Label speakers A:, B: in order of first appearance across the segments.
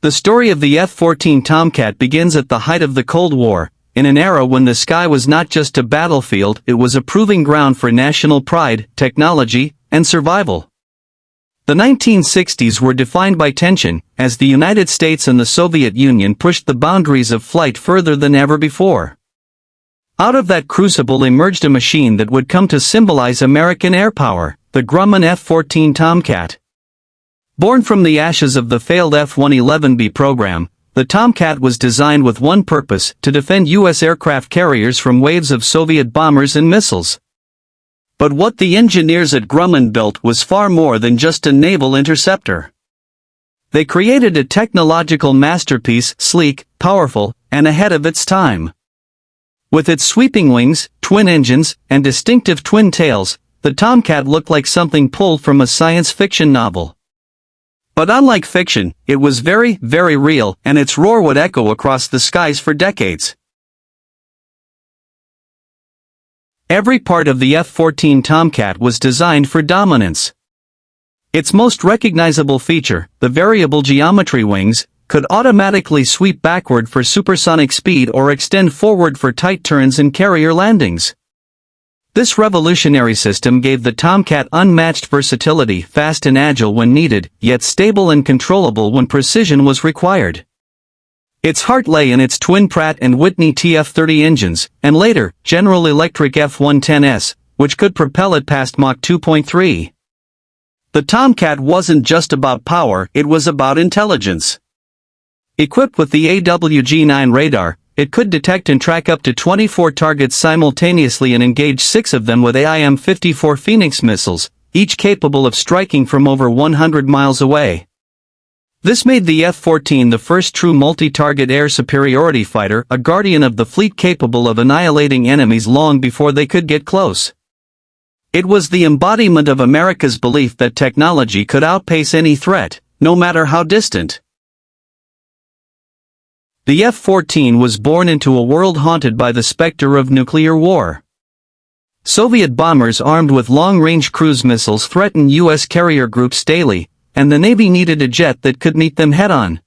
A: The story of the F-14 Tomcat begins at the height of the Cold War, in an era when the sky was not just a battlefield, it was a proving ground for national pride, technology, and survival. The 1960s were defined by tension, as the United States and the Soviet Union pushed the boundaries of flight further than ever before. Out of that crucible emerged a machine that would come to symbolize American air power, the Grumman F-14 Tomcat. Born from the ashes of the failed F-111B program, the Tomcat was designed with one purpose: to defend U.S. aircraft carriers from waves of Soviet bombers and missiles. But what the engineers at Grumman built was far more than just a naval interceptor. They created a technological masterpiece, sleek, powerful, and ahead of its time. With its sweeping wings, twin engines, and distinctive twin tails, the Tomcat looked like something pulled from a science fiction novel. But unlike fiction, it was very, very real, and its roar would echo across the skies for decades. Every part of the F-14 Tomcat was designed for dominance. Its most recognizable feature, the variable geometry wings, could automatically sweep backward for supersonic speed or extend forward for tight turns and carrier landings. This revolutionary system gave the Tomcat unmatched versatility, fast and agile when needed, yet stable and controllable when precision was required. Its heart lay in its twin Pratt & Whitney TF-30 engines, and later, General Electric F-110S, which could propel it past Mach 2.3. The Tomcat wasn't just about power, it was about intelligence. Equipped with the AWG-9 radar, it could detect and track up to 24 targets simultaneously and engage 6 of them with AIM-54 Phoenix missiles, each capable of striking from over 100 miles away. This made the F-14 the first true multi-target air superiority fighter, a guardian of the fleet capable of annihilating enemies long before they could get close. It was the embodiment of America's belief that technology could outpace any threat, no matter how distant. The F-14 was born into a world haunted by the specter of nuclear war. Soviet bombers armed with long-range cruise missiles threatened U.S. carrier groups daily, and the Navy needed a jet that could meet them head-on.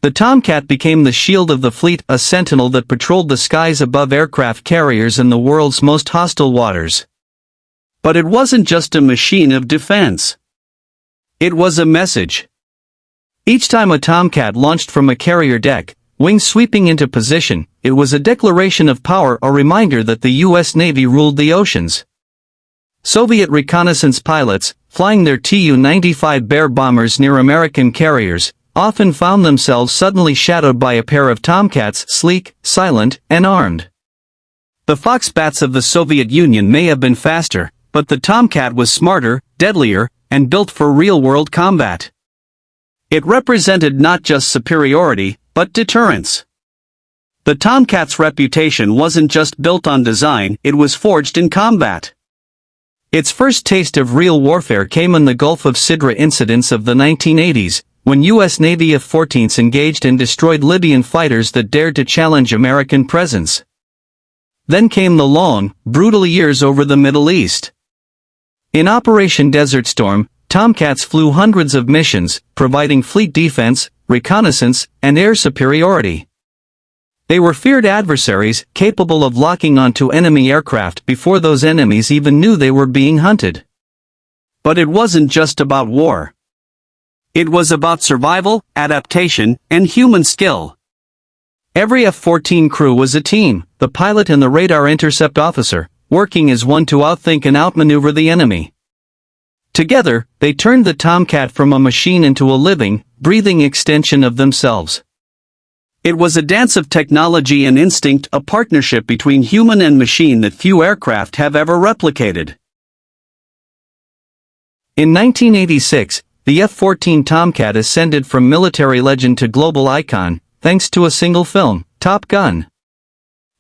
A: The Tomcat became the shield of the fleet, a sentinel that patrolled the skies above aircraft carriers in the world's most hostile waters. But it wasn't just a machine of defense. It was a message. Each time a Tomcat launched from a carrier deck, wings sweeping into position, it was a declaration of power, a reminder that the U.S. Navy ruled the oceans. Soviet reconnaissance pilots, flying their Tu-95 Bear bombers near American carriers, often found themselves suddenly shadowed by a pair of Tomcats, sleek, silent, and armed. The Fox-bats of the Soviet Union may have been faster, but the Tomcat was smarter, deadlier, and built for real-world combat. It represented not just superiority, but deterrence. The Tomcat's reputation wasn't just built on design, it was forged in combat. Its first taste of real warfare came in the Gulf of Sidra incidents of the 1980s, when U.S. Navy F-14s engaged and destroyed Libyan fighters that dared to challenge American presence. Then came the long, brutal years over the Middle East. In Operation Desert Storm, Tomcats flew hundreds of missions, providing fleet defense, reconnaissance, and air superiority. They were feared adversaries, capable of locking onto enemy aircraft before those enemies even knew they were being hunted. But it wasn't just about war. It was about survival, adaptation, and human skill. Every F-14 crew was a team, the pilot and the radar intercept officer, working as one to outthink and outmaneuver the enemy. Together, they turned the Tomcat from a machine into a living, breathing extension of themselves. It was a dance of technology and instinct, a partnership between human and machine that few aircraft have ever replicated. In 1986, the F-14 Tomcat ascended from military legend to global icon, thanks to a single film, Top Gun.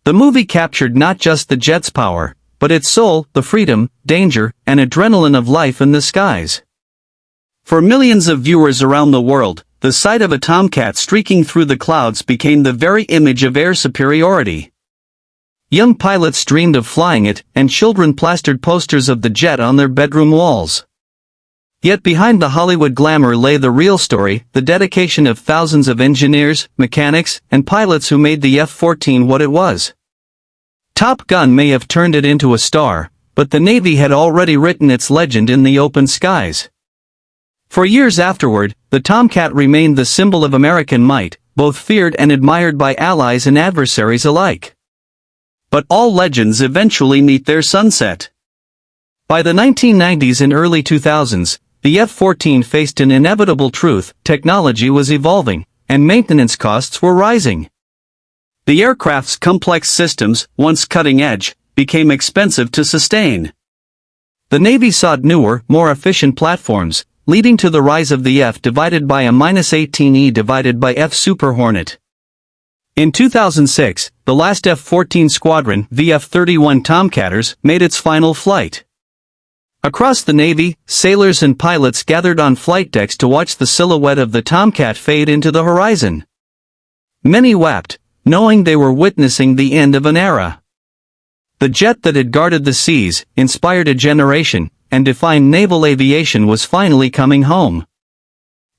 A: The movie captured not just the jet's power, but its soul, the freedom, danger, and adrenaline of life in the skies. For millions of viewers around the world, the sight of a Tomcat streaking through the clouds became the very image of air superiority. Young pilots dreamed of flying it, and children plastered posters of the jet on their bedroom walls. Yet behind the Hollywood glamour lay the real story, the dedication of thousands of engineers, mechanics, and pilots who made the F-14 what it was. Top Gun may have turned it into a star, but the Navy had already written its legend in the open skies. For years afterward, the Tomcat remained the symbol of American might, both feared and admired by allies and adversaries alike. But all legends eventually meet their sunset. By the 1990s and early 2000s, the F-14 faced an inevitable truth: technology was evolving, and maintenance costs were rising. The aircraft's complex systems, once cutting-edge, became expensive to sustain. The Navy sought newer, more efficient platforms, leading to the rise of the F divided by A-18E divided by F Super Hornet. In 2006, the last F-14 squadron, the F-31 Tomcatters, made its final flight. Across the Navy, sailors and pilots gathered on flight decks to watch the silhouette of the Tomcat fade into the horizon. Many wept, knowing they were witnessing the end of an era. The jet that had guarded the seas, inspired a generation, and defined naval aviation was finally coming home.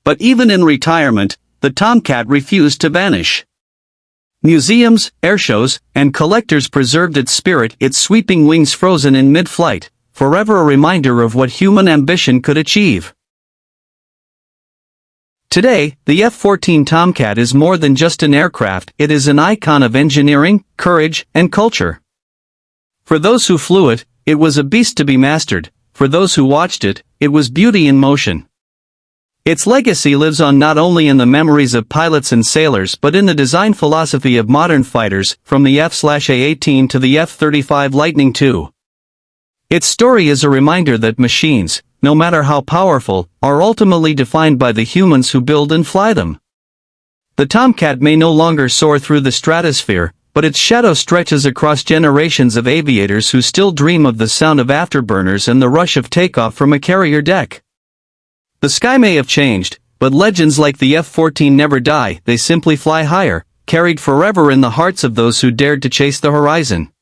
A: But even in retirement, the Tomcat refused to vanish. Museums, airshows, and collectors preserved its spirit, its sweeping wings frozen in mid-flight, forever a reminder of what human ambition could achieve. Today, the F-14 Tomcat is more than just an aircraft, it is an icon of engineering, courage, and culture. For those who flew it, it was a beast to be mastered; for those who watched it, it was beauty in motion. Its legacy lives on not only in the memories of pilots and sailors but in the design philosophy of modern fighters, from the F/A-18 to the F-35 Lightning II. Its story is a reminder that machines, no matter how powerful, are ultimately defined by the humans who build and fly them. The Tomcat may no longer soar through the stratosphere, but its shadow stretches across generations of aviators who still dream of the sound of afterburners and the rush of takeoff from a carrier deck. The sky may have changed, but legends like the F-14 never die, they simply fly higher, carried forever in the hearts of those who dared to chase the horizon.